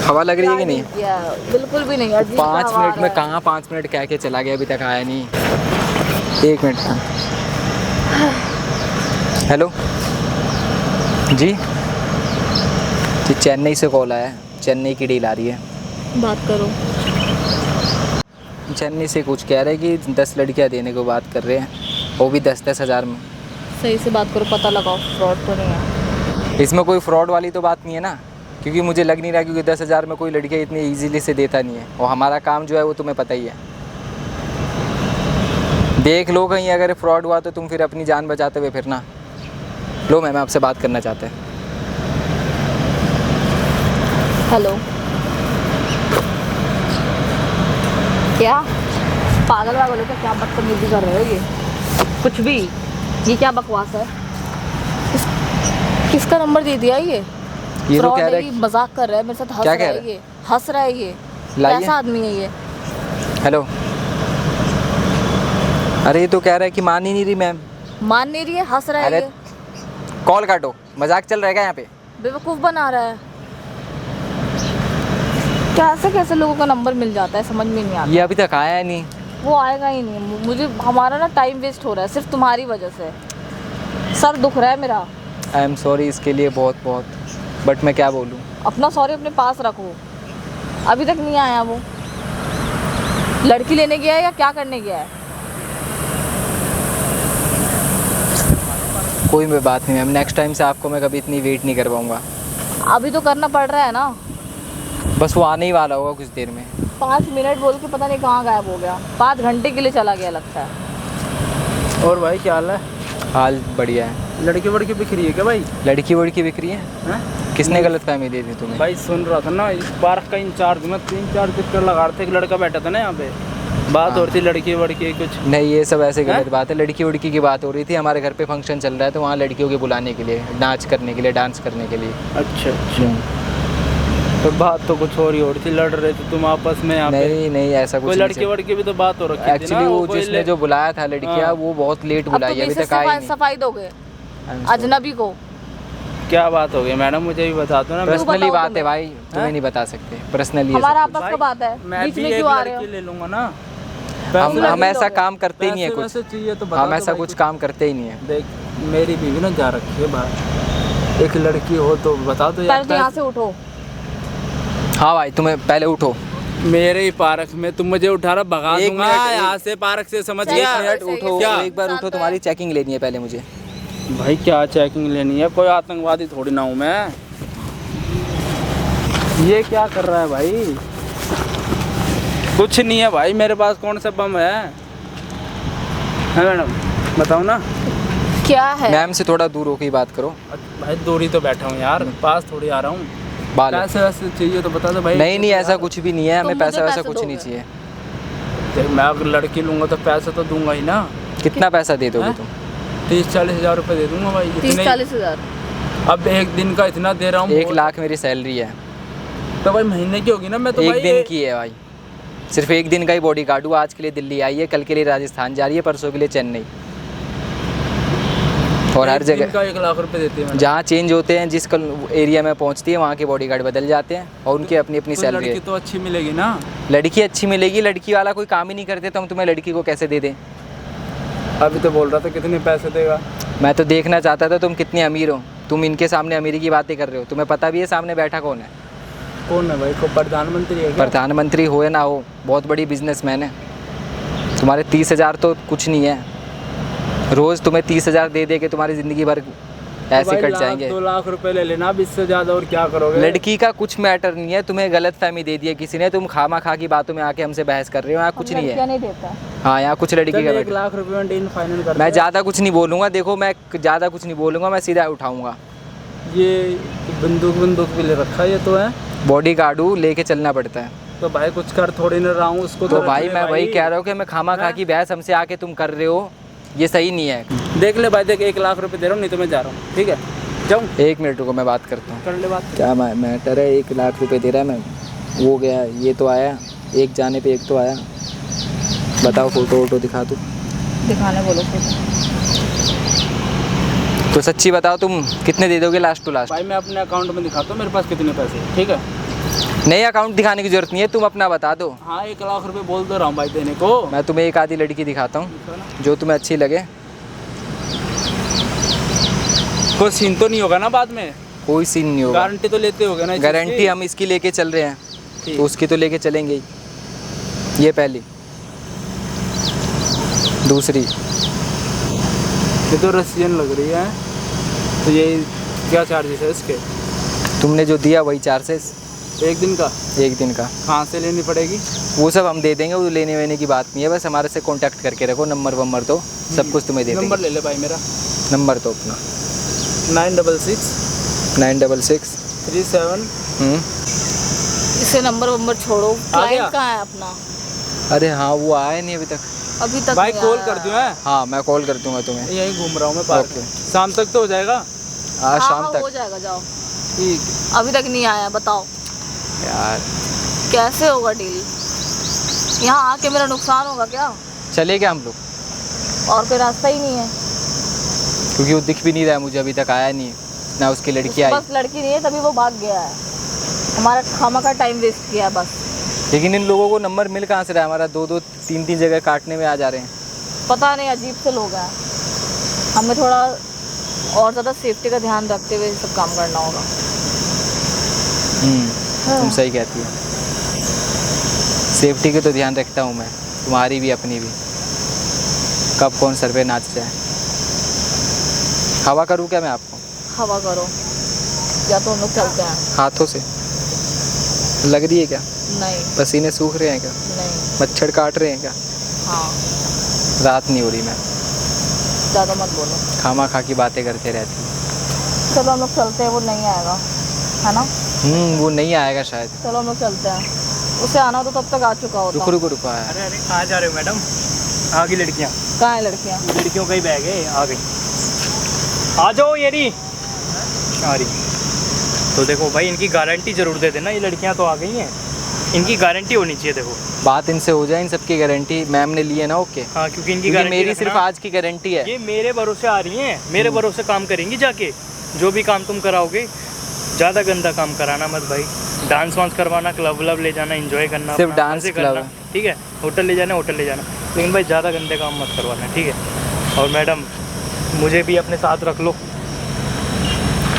हवा लग रही है कि नहीं? किया है, बिल्कुल भी नहीं। अजीब सा 5 हवा आ मिनट रहा में है। कहाँ 5 मिनट कह के चला गया, अभी तक आया नहीं। 1 मिनट। हेलो जी, चेन्नई से कॉल आया है, चेन्नई की डील आ रही है। बात करो। चेन्नई से कुछ कह रहे हैं कि 10 लड़कियां देने को बात कर रहे हैं, वो भी 10-10 हज़ार में। सही से बात करो, पता लगाओ फ्रॉड तो नहीं है। इसमें कोई फ्रॉड वाली तो बात नहीं है ना, क्योंकि मुझे लग नहीं रहा, क्योंकि 10 हज़ार में कोई लड़कियां इतनी इजीली से देता नहीं है, और हमारा काम जो है वो तुम्हें पता ही है। देख लो कहीं अगर फ्रॉड हुआ तो तुम फिर अपनी जान बचाते हुए फिर ना लो। मैम आपसे बात करना चाहते हैं। हेलो, क्या पागल वागल हो क्या? क्या बदतमीजी कर रहे हो? ये कुछ भी, ये क्या बकवास है? किसका नंबर दे दिया ये तो फ्रॉड कह है, रहा ये है, मजाक कर रहा है मेरे साथ, हंस क्या रहा कह है रहा ये, हंस रहा है ये। लाइए। कैसा आदमी है ये? हेलो, अरे ये तो कह रहा है कि मान ही नहीं रही मैम। मान नहीं रही है, हंस रहा है अरे ये, कॉल काटो, मजाक चल रहा है क्या यहाँ पे? बेवकूफ़ बना रहा है। कैसे कैसे लोगों का नंबर मिल जाता है, समझ में नहीं आता। ये अभी तक आया नहीं। वो आएगा ही नहीं। मुझे हमारा ना टाइम वेस्ट हो रहा है सिर्फ तुम्हारी वजह से। सर दुख रहा है मेरा। आई एम सॉरी इसके लिए बहुत बहुत, बट मैं क्या बोलूँ। अपना सॉरी अपने पास रखो। अभी तक नहीं आया वो। लड़की लेने गया है या क्या करने गया है? कोई भी बात नहीं मैम, नेक्स्ट टाइम से आपको मैं कभी इतनी वेट नहीं करवाऊँगा। अभी तो करना पड़ रहा है ना। बस वो आने ही वाला होगा कुछ देर में। 5 मिनट बोल के पता नहीं कहाँ गायब हो गया। 5 घंटे के लिए चला गया लगता है। और भाई क्या हाल है? हाल बढ़िया है। लड़की वड़की बिक रही है क्या भाई? लड़की वड़की बिक रही है? हैं? किसने गलत फहमी दी थी तुम्हें? भाई सुन रहा था ना, इस पार्क का इंचार्ज में 3-4 चक्कर लगा रहे थे, एक लड़का बैठा था ना यहाँ पे, बात हो रही थी लड़की वड़की कुछ। नहीं, ये सब ऐसे गलत हैं? बात है। लड़की वड़की की बात हो रही थी, हमारे घर पे फंक्शन चल रहा है तो वहाँ लड़कियों के बुलाने के लिए, नाच करने के लिए, डांस करने के लिए। अच्छा अच्छा। तो बात तो कुछ और ही हो रही थी, लड़ रहे थे तुम आपस में यहाँ पे। नहीं नहीं ऐसा कोई कुछ लड़की वड़की भी तो बात हो रखी थी एक्चुअली ना, वो कोई जिसने जो बुलाया था लड़कियां हाँ। वो बहुत लेट अब बुलाई तुम अभी इसे तक आई सफाई दोगे नहीं। अजनबी को? क्या बात हो गई मैडम, मुझे भी बता दो ना। पर्सनली बताओ बात है तुम्हें। भाई, तुम्हें नहीं बता सकते पर्सनली। हमारा आपस का बात है, मैं बीच भी में एक क्यों आ रहे हो? लड़की ले लूंगा ना। हम ऐसा काम करते ही नहीं है कुछ, पैसे चाहिए तो बता हम दो ऐसा भाई कुछ काम करते ही नहीं है। देख मेरी बीवी ना जा रखी है बाहर, एक लड़की हो तो बता दो पहले तो यहाँ से उठो। हाँ भाई तुम्हें पहले उठो। मेरे ही पार्क में तुम मुझे उठा रहा, भगा एक दूंगा मिनट, यहाँ से, पार्क से, समझ एक गया? मिनट सही है, उठो, क्या? एक बार उठो, तुम्हारी चेकिंग लेनी है पहले मुझे। भाई क्या चेकिंग लेनी है, कोई आतंकवादी थोड़ी ना हूँ मैं। ये क्या कर रहा है भाई? कुछ नहीं है भाई मेरे पास, कौन सा बम है मैडम बताओ ना। क्या है? मैम से थोड़ा दूर होकर बात करो। भाई दूरी तो बैठा हूँ यार, पास थोड़ी आ रहा हूँ। बाल पैसे वैसे चाहिए तो बता दो भाई। नहीं ऐसा कुछ भी नहीं है, हमें तुम मुझे पैसा वैसा पैसे कुछ नहीं दोगे? चाहिए। देख मैं अगर लड़की लूंगा तो पैसे तो दूंगा ही ना। कितना पैसा दे दोगे हैं? तुम? 30-40 हज़ार रुपये दे दूंगा भाई। 30-40 हज़ार? अब एक दिन का इतना दे रहा हूँ। 1 लाख मेरी सैलरी है। तो भाई महीने की होगी ना। मैं तो एक भाई दिन की है भाई, सिर्फ एक दिन का ही बॉडी गार्ड हुआ। आज के लिए दिल्ली आई है, कल के लिए राजस्थान जा रही है, परसों के लिए चेन्नई। और हर एक दिन जगह का 1 लाख रुपए देते हैं। जहाँ चेंज होते हैं, जिस एरिया में पहुँचती है वहाँ के बॉडी गार्ड बदल जाते हैं और उनकी अपनी अपनी सैलरी लड़की है। तो अच्छी मिलेगी ना। लड़की अच्छी मिलेगी, लड़की वाला कोई काम ही नहीं करते तो हम तुम्हें लड़की को कैसे दे दें? अभी तो बोल रहा था कितने पैसे देगा। मैं तो देखना चाहता था तुम कितने अमीर हो। तुम इनके सामने अमीरी की बातें कर रहे हो, तुम्हें पता भी है सामने बैठा कौन है? कौन है भाई? को प्रधानमंत्री है क्या? प्रधानमंत्री हो या ना हो, बहुत बड़ी बिजनेसमैन है। तुम्हारे 30 हज़ार तो कुछ नहीं है। रोज़ तुम्हें 30 हज़ार दे दे के तुम्हारी ज़िंदगी भर ऐसे भाई कट लाख, जाएंगे। 2 लाख रुपए ले लेना, अब इससे ज़्यादा और क्या करोगे? लड़की का कुछ मैटर नहीं है, तुम्हें गलत फहमी दे दी है किसी ने। तुम खामा खा की बातों में आके हमसे बहस कर रहे हो। यहाँ कुछ नहीं है। नहीं देता। हाँ यहाँ कुछ लड़की का 1 मैटर। लाख रुपए में डील फाइनल कर। मैं ज़्यादा कुछ नहीं बोलूँगा। देखो मैं ज़्यादा कुछ नहीं बोलूँगा, मैं सीधा उठाऊँगा। ये बंदूक भी ले रखा है ये तो है। बॉडी गार्ड हूँ, लेके चलना पड़ता है। तो भाई कुछ कर थोड़ी ना रहा हूँ उसको। तो रख भाई ले मैं वही कह रहा हूँ कि मैं खामा खा की बहस हमसे आके तुम कर रहे हो, ये सही नहीं है। देख ले भाई, देख 1 लाख रुपए दे रहा हूँ, नहीं तो मैं जा रहा हूँ। ठीक है जाऊँ? 1 मिनट रुको, मैं बात करता हूँ। कर ले बात। क्या मैटर है? 1 लाख रुपए दे रहा है मैं, वो गया, ये तो आया, एक जाने पे एक तो आया। बताओ फोटो वोटो दिखा दूँ? दिखाने बोलो फिर। तो सच्ची बताओ तुम कितने दे दोगे लास्ट टू लास्ट? भाई मैं अपने अकाउंट में दिखाता हूँ मेरे पास कितने पैसे हैं, ठीक है? नहीं अकाउंट दिखाने की जरूरत नहीं है, तुम अपना बता दो। हाँ 1 लाख रुपए बोल दो रहा हूँ भाई देने को। मैं तुम्हें एक आधी लड़की दिखाता हूँ जो तुम्हें अच्छी लगे। कोई सीन तो नहीं होगा ना बाद में? कोई सीन नहीं होगा। गारंटी तो लेते होगे ना इस चीज़ गारंटी की? हम इसकी लेके चल रहे हैं, ठीक। तो उसकी तो लेके चलेंगे ही। ये पहली। दूसरी ये तो रशियन लग रही है, तो ये क्या चार्जेस है इसके? तुमने जो दिया वही चार्जेस, 1 दिन का? 1 दिन का। कहाँ से लेनी पड़ेगी? वो सब हम दे देंगे, वो लेने वेने की बात नहीं है। बस हमारे से कांटेक्ट करके रखो, नंबर वंबर तो सब कुछ तुम्हें दे देंगे। नंबर ले ले भाई मेरा। नंबर तो अपना 966 966 37। इसे नंबर छोड़ो, गया? क्लाइंट कहाँ है अपना? अरे हाँ वो आया नहीं अभी तक। अभी तक भाई नहीं कॉल आया। कर दूँ है? हाँ मैं कॉल कर दूंगा तुम्हें। यहीं घूम रहा हूँ मैं पार्क ओके। में। शाम तक तो हो जाएगा? आज हाँ, शाम हाँ, तक। हो जाएगा, जाओ। ठीक। अभी तक नहीं आया, बताओ यार कैसे होगा डील? यहाँ आके मेरा नुकसान होगा क्या? चले क्या हम लोग? और कोई रास्ता ही नहीं है। क्योंकि वो दिख भी नहीं रहा है मुझे, अभी तक आया नहीं ना उसकी लड़की उसके आई। पास लड़की नहीं है तभी वो भाग गया है। हमारा खामा का टाइम वेस्ट किया बस। लेकिन इन लोगों को नंबर मिल कहाँ से रहा है? हमारा 2-2 3-3 जगह काटने में आ जा रहे हैं। पता नहीं, अजीब से लोग हैं। हमें थोड़ा और ज़्यादा सेफ्टी का ध्यान रखते हुए सब काम करना होगा। तुम सही कहती हो। सेफ्टी के तो ध्यान रखता हूँ मैं, तुम्हारी भी अपनी भी। कब कौन सर पे नाच जाए। हवा करूँ क्या मैं आपको? हवा करो, या तो हम लोग चलते हैं। हाथों से लग रही है क्या? नहीं पसीने सूख रहे हैं क्या? नहीं। मच्छर काट रहे हैं क्या? हाँ, रात नहीं हो रही, मैं ज़्यादा मत बोलो। खामा खा की बातें करते रहती हूँ। चलो हम लोग चलते हैं, वो नहीं आएगा है ना? वो नहीं आएगा शायद। चलो हम लोग चलते हैं। उसे आना तो तब तक आ चुका होता। रुको रुको रुको आया। अरे अरे कहाँ जा रहे हो मैडम? आ गई लड़कियाँ। कहाँ है लड़कियाँ? लड़कियों का ही बैग है, आ गई। आ जाओ ये रही। आ रही। तो देखो भाई, इनकी गारंटी ज़रूर दे देना, ये लड़कियां तो आ गई हैं, इनकी गारंटी होनी चाहिए। देखो बात इनसे हो जाए, इन सबकी गारंटी मैम ने ली है ना। ओके हाँ, क्योंकि इनकी क्योंकि गारंटी मेरी सिर्फ आज की गारंटी है। ये मेरे भरोसे आ रही हैं, मेरे भरोसे काम करेंगी जाके। जो भी काम तुम कराओगे, ज़्यादा गंदा काम कराना मत भाई। डांस वांस करवाना, क्लब व्लब ले जाना, एंजॉय करना, सिर्फ अपना डांस मजे क्लब। करना, ठीक है। होटल ले जाना, होटल ले जाना, लेकिन भाई ज़्यादा गंदे काम मत करवाना, ठीक है। और मैडम, मुझे भी अपने साथ रख लो,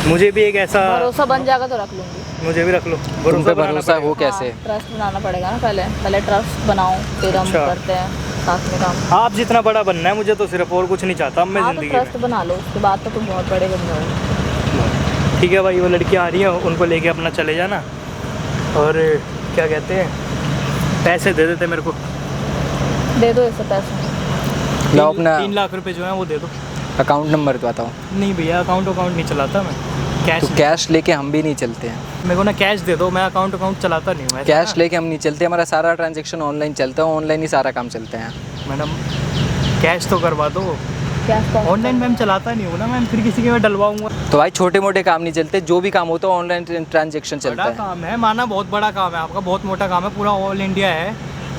मुझे भी एक ऐसा भरोसा बन जाएगा तो रख लूंगी। मुझे भी रख लो। तुम पे बनाना भरोसा हो पड़ेगा। कैसे? ट्रस्ट बनाना पड़ेगा ना, पहले ट्रस्ट बनाओ, फिर हम अच्छा। करते हैं साथ में काम। आप जितना बड़ा बनना है मुझे तो सिर्फ, और कुछ नहीं चाहता अब मैं हाँ तो ज़िंदगी ट्रस्ट बना लो, उसके बाद तो तुम बहुत बड़े बन जाओगे। में। ठीक है भाई, वो लड़की आ रही है, उनको लेके अपना चले जाना। और क्या कहते हैं, पैसे दे देते मेरे को, दे दो ऐसे पैसे। लो अपना 3 लाख रुपए जो है वो दे दो। अकाउंट नंबर बताओ। नहीं भैया, अकाउंट नहीं चलाता मैं, कैश। तो कैश लेके हम भी नहीं चलते हैं। मेरे को ना कैश दे दो, मैं अकाउंट चलाता नहीं हूँ। कैश लेके हम नहीं चलते, हमारा सारा ट्रांजैक्शन ऑनलाइन चलता है, ऑनलाइन ही सारा काम चलता है। मैडम कैश तो करवा दो, ऑनलाइन मैम चलाता नहीं हूँ ना मैम, फिर किसी के मैं डलवाऊंगा। तो भाई छोटे मोटे काम नहीं चलते, जो भी काम होता है ऑनलाइन ट्रांजैक्शन चलता बड़ा है। काम है, माना बहुत बड़ा काम है आपका, बहुत मोटा काम है, पूरा ऑल इंडिया है,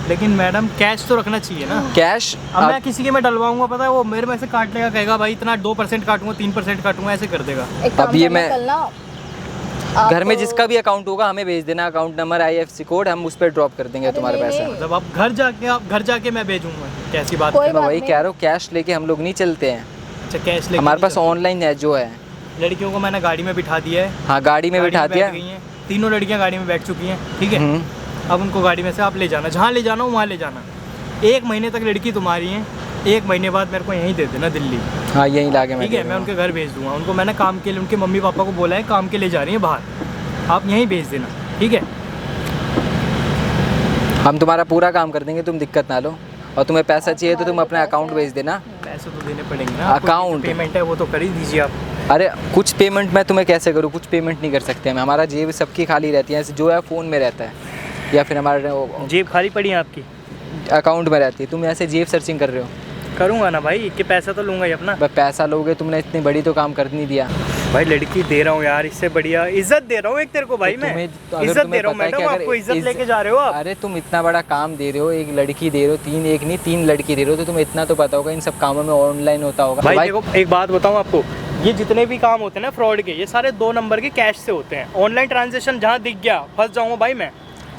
लेकिन मैडम कैश तो रखना चाहिए ना। कैश अब मैं किसी के में डलवाऊंगा, पता है वो मेरे में से काट लेगा, कहेगा भाई इतना 2% काटूंगा, 3% काटूंगा, ऐसे कर देगा। अब ये मैं घर में जिसका भी अकाउंट होगा हमें भेज देना, अकाउंट नंबर, IFSC कोड, हम उस पर ड्रॉप कर देंगे तुम्हारे पैसे। मतलब आप घर जाके मैं भेजूंगा, कैसी बात कोई है? मैं बात वही नहीं। कह रहा हूँ, कैश लेके हम लोग नहीं चलते हैं, अच्छा कैश लेके हमारे नहीं पास चलते। ऑनलाइन है जो है। लड़कियों को मैंने गाड़ी में बिठा दिया है, हाँ गाड़ी में बिठा दिया। बैठ गई हैं, तीनों लड़कियां गाड़ी में बैठ चुकी हैं, ठीक है। अब उनको गाड़ी में से आप ले जाना, जहाँ ले जाना हो वहाँ ले जाना। 1 महीने तक लड़की तुम्हारी है, 1 महीने बाद मेरे को यहीं दे देना दिल्ली, हाँ यहीं लाके ठीक है। मैं उनके घर भेज दूंगा, उनको मैंने काम के लिए, उनके मम्मी पापा को बोला है काम के लिए जा रही है बाहर, आप यहीं भेज देना, ठीक है। हम तुम्हारा पूरा काम कर देंगे, तुम दिक्कत ना लो। और तुम्हें पैसा चाहिए तो तुम अपना अकाउंट भेज देना। पैसे तो देने पड़ेंगे ना, अकाउंट पेमेंट है वो तो कर ही दीजिए आप। अरे कुछ पेमेंट मैं तुम्हें कैसे करूँ? कुछ पेमेंट नहीं कर सकते हम, हमारा जेब सबकी खाली रहती है, जो है फ़ोन में रहता है या फिर हमारे जेब खाली पड़ी है आपकी? अकाउंट में रहती है। तुम ऐसे जेब सर्चिंग कर रहे हो। करूँगा ना भाई, कि पैसा तो लूँगा ही अपना। भाई पैसा लोगे, तुमने इतनी बड़ी तो काम कर नहीं दिया। भाई लड़की दे रहा हूँ यार, इससे बढ़िया इज्जत दे रहा हूँ एक तेरे को भाई, मैं इज्जत दे रहा हूँ मैडम, आपको इज्जत लेके जा रहे हो आप। अरे तुम इतना बड़ा काम दे रहे हो, एक लड़की दे रहे हो, एक नहीं 3 लड़की दे रहे हो, तो तुम्हें इतना तो पता होगा इन सब कामों में ऑनलाइन होता होगा। भाई देखो एक बात बताऊँ आपको, ये जितने भी काम होते हैं ना फ्रॉड के, ये सारे 2 नंबर के कैश से होते हैं। ऑनलाइन ट्रांजेक्शन जहाँ दिख गया फंस जाऊँगा भाई मैं।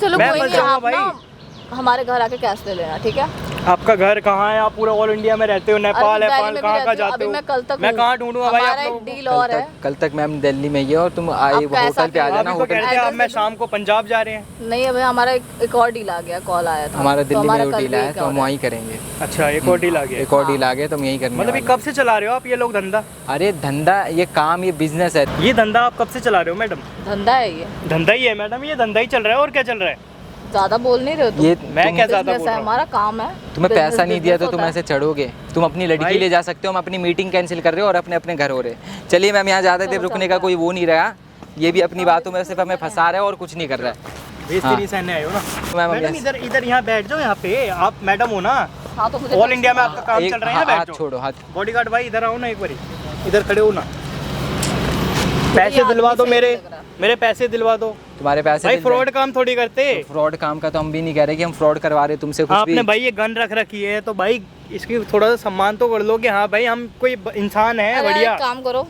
चलो मैं कोई फंस नहीं, जाऊँगा आप भाई। ना हमारे घर आके कैश ले लेना, ठीक है। आपका घर कहाँ है? आप पूरा ऑल इंडिया में रहते हो, नेपाल नेपाल कहाँ जाते हो? मैं कल तक मैं कहाँ ढूंढूंगा भाई आप लोगों को? डील और है। कल तक मैम दिल्ली में ही है और तुम आए आप कैसा होटल पे आ क्या? जाना। अभी तो होटल कह रहे थे आप मैं शाम को पंजाब जा रहे हैं। नहीं अभी हमारा एक और डील आ गया, कॉल आया था। हमारा तो दिल्ली हमारा में कल डील भी है एक तो हम और वहीं करेंगे। अच्छा एक और डील आ गया। एक और डील आ गया तो हम यहीं करने मतलब ये वाले कब से चला रहे हो आप ये लोग धंधा? हैं। अरे धंधा, ये काम, ये बिजनेस है। ये धंधा आप कब से चला रहे हो मैडम? धंधा है ये, धंधा ही है मैडम, ये धंधा ही चल रहा है, और क्या चल रहा है? ज्यादा बोल नहीं रहे हो तुम। ये मैं क्या ज्यादा बिजनेस बोल है, रहा हूँ? हमारा काम है। तुम्हें पैसा Business नहीं दिया तो business तुम होता ऐसे चढ़ोगे? तुम अपनी लड़की भाई- ले जा सकते हो, हम अपनी मीटिंग कैंसिल कर रहे हो और अपने अपने घर हो रहे। चलिए मैम, यहाँ ज़्यादा देर रुकने का कोई वो नहीं रहा। ये भी अपनी बातों में सिर्फ हमें फंसा रहा है और कुछ नहीं कर रहा है। बेइज्जती सहने आए हो ना मैम मैडम? इधर इधर यहाँ बैठ जाओ, यहाँ पे आप मैडम हो ना, है। हाँ तो मुझे ऑल इंडिया में आपका काम एक चल रहा है, यहाँ हाथ बैठ जाओ। छोड़ो, हाथ। बॉडीगार्ड भाई इधर आओ ना एक बारी, इधर खड़े हो ना, ये पैसे आदमी दिलवा दो सही मेरे, नहीं लग रहा। मेरे पैसे दिलवा दो तुम्हारे पैसे भाई। दिल जाए। फ्रॉड काम थोड़ी करते फ्रॉड काम का तो हम भी नहीं कह रहे कि हम फ्रॉड करवा रहे तुमसे कुछ आपने भी। भाई ये गन रख रखी है तो भाई इसकी थोड़ा सा सम्मान तो कर लो कि हाँ भाई हम कोई इंसान है अरे बढ़िया। एक काम करो,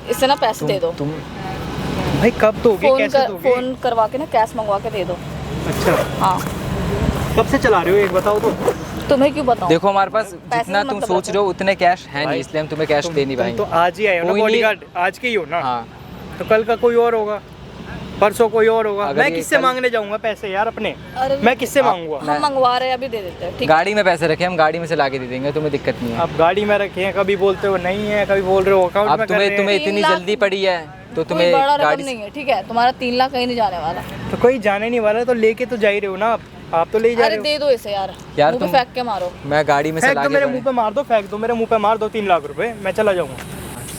इससे ना पैसे दे दो। तुम भाई कब दोगे, कैसे दोगे? फोन करवा के ना कैश मंगवा के दे दो। अच्छा हाँ कब से चला रहे हो एक बताओ तो। तुम्हें क्यों बताऊं? देखो हमारे पास पैसे जितना से तुम मतलब सोच रखो। रहे हो उतने कैश है नहीं, भाई, इसलिए हम तुम्हें कैश दे नहीं तुम पाएंगे। तो आज ही आए हो ना कोई नहीं- बॉडीगार्ड, आज के ही हो ना। हाँ, तो कल का कोई और होगा, परसों कोई और होगा। अगर मैं ये किससे कल- मांगने जाऊंगा पैसे यार अपने? अरे मैं किससे मांगूंगा? हम मंगवा रहे हैं, अभी दे देते हैं, ठीक है। गाड़ी में पैसे रखे, हम गाड़ी में से ला के दे देंगे, तुम्हें दिक्कत नहीं है। आप गाड़ी में रखे हैं, कभी बोलते हो नहीं है, कभी बोल रहे हो अकाउंट अब में कर रहे हैं। तुम्हें 3 इतनी लाख जल्दी पड़ी है तो तुम्हें कोई बड़ा रकम गाड़ी नहीं है, ठीक है। तुम्हारा 3 लाख कहीं नहीं जाने वाला। तो कोई जाने नहीं वाला, तो लेके तो जा ही रहे हो ना आप तो ले ही जा अरे रहे हो। दे दो इसे यार, यार मुंह पे तुम- फेंक के मारो। मैं गाड़ी में से फेंक ला दो के मेरे बड़े- मुंह पे मार दो, फेंक दो मेरे मुंह पे मार दो 3 लाख रुपए, मैं चला जाऊंगा।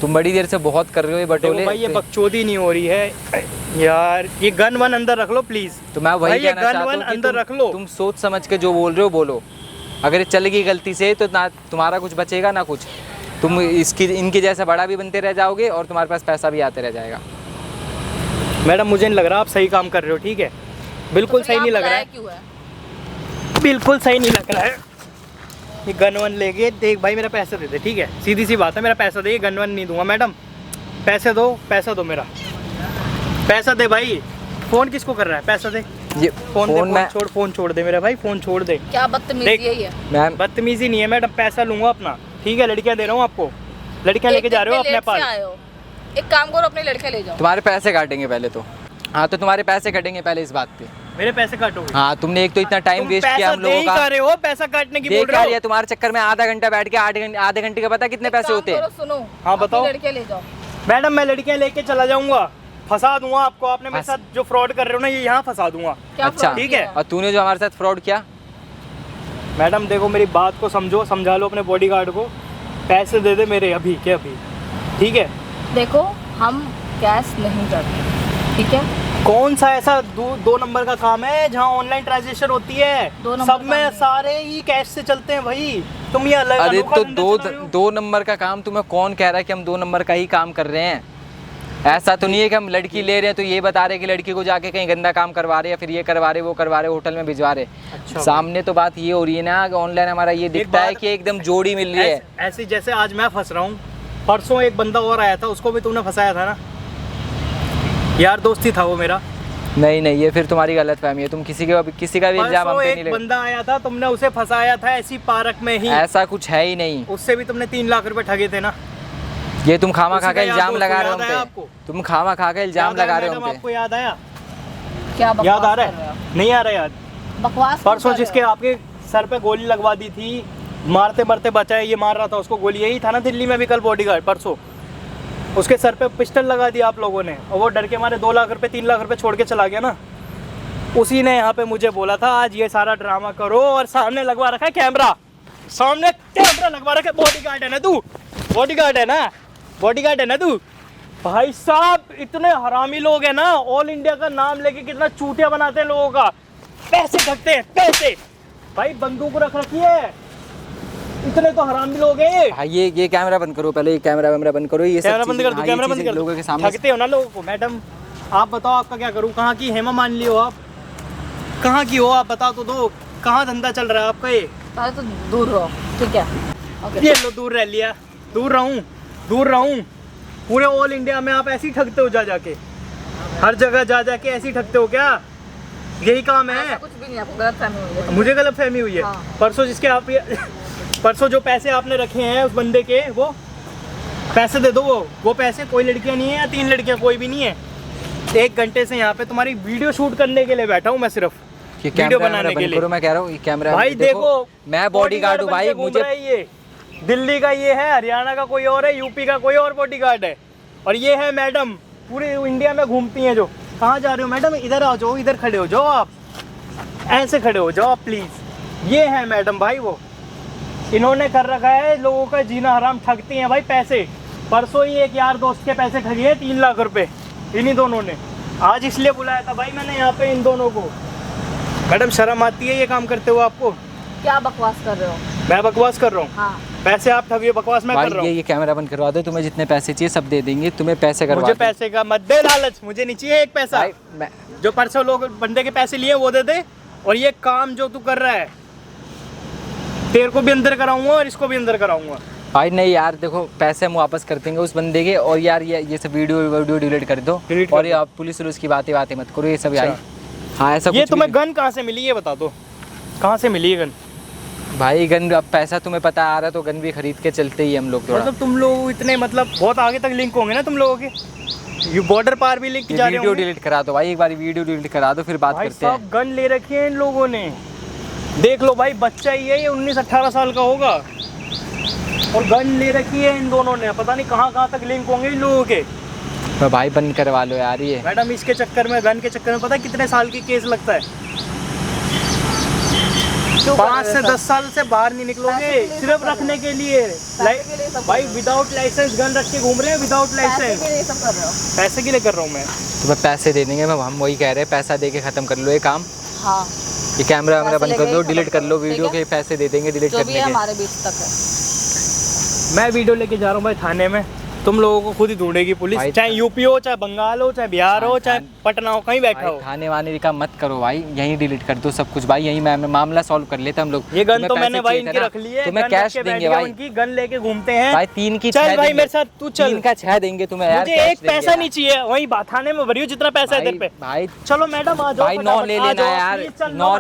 तुम बड़ी देर से बहुत कर रहे हो ये देखो बटोले। भाई ये बकचोदी नहीं हो रही है यार, ये गन वन अंदर रख लो प्लीज। तो मैं वही भाई ये कहना गन चाहता वन हूँ कि अंदर रख लो। तुम सोच समझ के जो बोल रहे हो बोलो। अगर ये चल गई गलती से तो ना तुम्हारा कुछ बचेगा ना कुछ। तुम इनके जैसा बड़ा भी बनते रह जाओगे और तुम्हारे पास पैसा भी आते रह जाएगा। मैडम मुझे नहीं लग रहा आप सही काम कर रहे हो, ठीक है? बिल्कुल तो सही नहीं लग रहा है, क्यों है? बिल्कुल सही नहीं लग रहा है। ये गन वन लेके देख भाई, मेरा पैसा दे दे, ठीक है? सीधी सी बात है, मेरा पैसा दे, ये गन वन नहीं दूंगा। मैडम पैसे दो, पैसा दो, मेरा पैसा दे भाई। फ़ोन किसको कर रहा है? पैसा दे, ये फोन दे, फोन फोन छोड़ दे मेरा भाई, फोन छोड़ दे। क्या बदतमीजी है ये? मैम बदतमीजी नहीं है मैडम, पैसा लूंगा अपना, ठीक है? लड़कियां दे रहा हूँ आपको, लड़कियां लेके जा रहे हो अपने पास। एक काम करो, अपने लड़के ले जाओ। तुम्हारे पैसे काटेंगे पहले तो। हाँ तो तुम्हारे पैसे कटेंगे पहले इस बात पे। मेरे पैसे काटोगे? हाँ तुमने एक तो इतना टाइम वेस्ट किया हम लोगों का। रहे हो पैसा काटने की बोल देख रहे हो? तुम्हारे चक्कर में आधा घंटा बैठ के आधे घंटे का पता कितने पैसे होते हैं? सुनो, हाँ बताओ। लड़के ले जाओ। मैडम मैं लड़कियां लेके चला जाऊंगा, फंसा दूंगा आपको। आपने मेरे साथ जो फ्रॉड कर रहे हो ना, ये यहाँ फंसा दूंगा। अच्छा ठीक है। और तूने जो हमारे साथ फ्रॉड किया? मैडम देखो मेरी बात को समझो, समझा लो अपने बॉडीगार्ड को, पैसे दे दे मेरे अभी के अभी, ठीक है? देखो हम कैश नहीं करते, ठीक है? कौन सा ऐसा दो नंबर का काम है जहाँ ऑनलाइन ट्रांजेक्शन होती है? सब में सारे ही कैश से चलते हैं भाई। तुम ये अलग अरे अनोखा तो धंधा चला रहे हो। दो नंबर का काम तुम्हें कौन कह रहा है कि हम 2 नंबर का ही काम कर रहे हैं? ऐसा तो नहीं है कि हम लड़की ले रहे हैं तो ये बता रहे हैं कि लड़की को जाके कहीं गंदा काम करवा रहे हैं, या फिर ये करवा रहे वो करवा रहे, होटल में भिजवा रहे। अच्छा सामने तो बात ये हो रही है ना कि ऑनलाइन हमारा ये दिखता है कि एकदम जोड़ी मिल रही है। ऐसी जैसे आज मैं फंस रहा हूँ, परसों एक बंदा और आया था, उसको भी तुमने फंसाया था ना? यार दोस्ती था वो मेरा। नहीं ये फिर तुम्हारी गलत फहमी है। तुम किसी का भी इल्जाम हम पे नहीं एक लगा। बंदा आया था, तुमने उसे फंसाया था ऐसी पार्क में ही। ऐसा कुछ है ही नहीं। उससे भी तुमने 3 लाख रुपए ठगे थे ना? ये तुम खामा खा उसी का के इल्जाम याद लगा दोस्तों रहे हो याद हम आया पे। आपको? तुम खामा खा के इल्जाम लगा रहे हो हम पे। आपको याद आया? क्या बकवास याद आ रहा कर रहे है? हो? नहीं आ रहा याद? बकवास परसों कर रहे जिसके हो? आपके सर पे गोली लगवा दी थी, मारते मरते बचा है, ये मार रहा था उसको गोली, यही था ना दिल्ली में भी कल बॉडीगार्ड? परसों उसके सर पे पिस्टल लगा दिया आप लोगों ने, और वो डर के मारे 2 लाख रुपए 3 लाख रुपए छोड़ के चला गया ना। उसी ने यहाँ पे मुझे बोला था आज ये सारा ड्रामा करो, और सामने लगवा रखा है कैमरा, सामने कैमरा लगवा रखा है। बॉडीगार्ड है ना तू? बॉडीगार्ड है ना? बॉडीगार्ड है ना तू? भाई साहब इतने हरामी लोग हैं ना, ऑल इंडिया का नाम लेके कितना चूतिया बनाते हैं लोगों का, पैसे ठगते हैं पैसे। भाई बंदूक रख रखी है, इतने तो हरामी लोग हैं। हाँ ये कैमरा बंद करो पहले, ये कैमरा बंद करो, ये सब कैमरा बंद कर दो, हाँ, कैमरा ये बंद चीज़ें कर दो। लोगों के सामने ठगते हो ना लोगों को। मैडम आप बताओ आपका क्या करूँ? कहाँ की हेमा मान ली हो आप? कहाँ की हो आप? बताओ तो दो, कहाँ धंधा चल रहा है आपका ये? पहले तो दूर रहो, ठीक है? ओके। ये लो दूर रह लिया, दूर रहूँ। पूरे ऑल इंडिया में आप ऐसे ही ठगते हो जा जाके, हर जगह जा जाके ऐसे ही ठगते हो क्या? यही काम ऐसा है? कुछ भी नहीं, आपको गलतफहमी हुई है। मुझे गलतफहमी हुई है? हाँ। परसों जिसके आप परसों जो पैसे आपने रखे हैं उस बंदे के, वो पैसे दे दो। वो पैसे कोई लड़कियां नहीं है या 3 लड़कियां, कोई भी नहीं है। 1 घंटे से यहाँ पे तुम्हारी वीडियो शूट करने के लिए बैठा हूँ मैं, सिर्फ ये वीडियो कैमरा बनाने के बंद लिए। करो, मैं कह रहा हूँ ये कैमरा भाई देखो मैं बॉडीगार्ड हूँ भाई, मुझे ये दिल्ली का ये है, हरियाणा का कोई और है, यूपी का कोई और बॉडीगार्ड है, और ये है मैडम पूरे इंडिया में घूमती हैं जो। कहाँ जा रहे हो मैडम? इधर आ जाओ, इधर खड़े हो जाओ आप, ऐसे खड़े हो जाओ आप प्लीज़। ये है मैडम भाई, वो इन्होंने कर रखा है लोगों का जीना हराम, ठगती हैं भाई पैसे। परसों ही एक यार दोस्त के पैसे ठगे हैं 3 लाख रुपए इन्हीं दोनों ने। आज इसलिए बुलाया था भाई मैंने यहाँ पे इन दोनों को। मैडम शर्म आती है ये काम करते हो आपको? क्या बकवास कर रहे हो? मैं बकवास कर रहा हूँ? हाँ। पैसे आप ठगिए, बकवास मैं भाई कर रहा हूँ? ये कैमरा बंद करवा दो, तुम्हें जितने पैसे चाहिए सब दे देंगे, तुम्हें पैसे करवा मुझे दो। पैसे का मत दे लालच, मुझे नहीं चाहिए एक पैसा। भाई मैं जो परसों लोग बंदे के पैसे लिए वो दे दे, और ये काम जो तू कर रहा है तेरे को भी अंदर कराऊंगा और इसको भी अंदर कराऊंगा। भाई नहीं यार देखो, पैसे हम वापस कर देंगे उस बंदे के, और यार ये सब वीडियो डिलीट कर दो, और ये आप पुलिस की बातें मत करो ये सब यार। हाँ ऐसा ये कुछ तुम्हें भी गन कहाँ से मिली ये बता दो, कहाँ से मिली ये गन? नहीं। भाई गन, अब पैसा तुम्हें पता आ रहा है तो गन भी खरीद के चलते ही हम लोग थोड़ा। मतलब तुम लोग इतने मतलब बहुत आगे तक लिंक होंगे ना तुम लोगों के, ये बॉर्डर पार भी लिंक जा रहे वीडियो होंगे। डिलीट करा दो भाई, एक बार वीडियो डिलीट करा दो फिर बात भाई करते हैं। साहब गन ले रखी है इन लोगों ने, देख लो भाई, बच्चा ही है ये, 19-18 साल का होगा, और गन ले रखी है इन दोनों ने। पता नहीं कहाँ तक लिंक होंगे इन लोगों के। तो भाई बंद करवा लो यार ये। मैडम इसके चक्कर में, गन के चक्कर में पता है कितने साल की केस लगता है? 5 से 10 साल से बाहर नहीं निकलोगे, सिर्फ रखने के लिए। भाई विदाउट लाइसेंस गन रख के घूम रहे हैं, विदाउट लाइसेंस। पैसे के लिए कर रहा हूँ मैं। तुम्हें पैसे दे देंगे, हम वही कह रहे हैं, पैसा दे के खत्म कर लो ये काम। हाँ। ये कैमरा वैमरा बंद कर दो, डिलीट कर लो ठीक वीडियो है? के, पैसे दे देंगे डिलीट जो भी करने है के। हमारे बीच तक है। मैं वीडियो लेके जा रहा हूँ भाई थाने में, तुम लोगों को खुद ही ढूंढेगी पुलिस, भाई, चाहे यूपी हो, चाहे बंगाल हो, चाहे बिहार हो, चाहे पटना हो, कहीं बैठा भाई हो। थाने वाने का मत करो भाई, यहीं डिलीट कर दो सब कुछ भाई, यहीं मैं मामला सॉल्व कर लेते हम लोग। ये गन तुम्हें तो पैसे मैंने भाई चाहिए थे इनकी ना, रख ली है, तुम्हें गन कैश रख के बैठ देंगे गया भाई। उनकी, गन लेके घूमते हैं भाई 3 की चल 6 भाई देंगे। मेरे साथ तू चल, 3 का 6 देंगे तुम्हें यार, मुझे कैश एक देंगे पैसा यार। नहीं चाहिए, वहीं थाने में भरी हो जितना पैसा है भाई इधर पे। भाई चलो मैडम आ जाओ भाई 9 फटाफट, ले आ लेना जाओ, यार, प्लीज चल, 9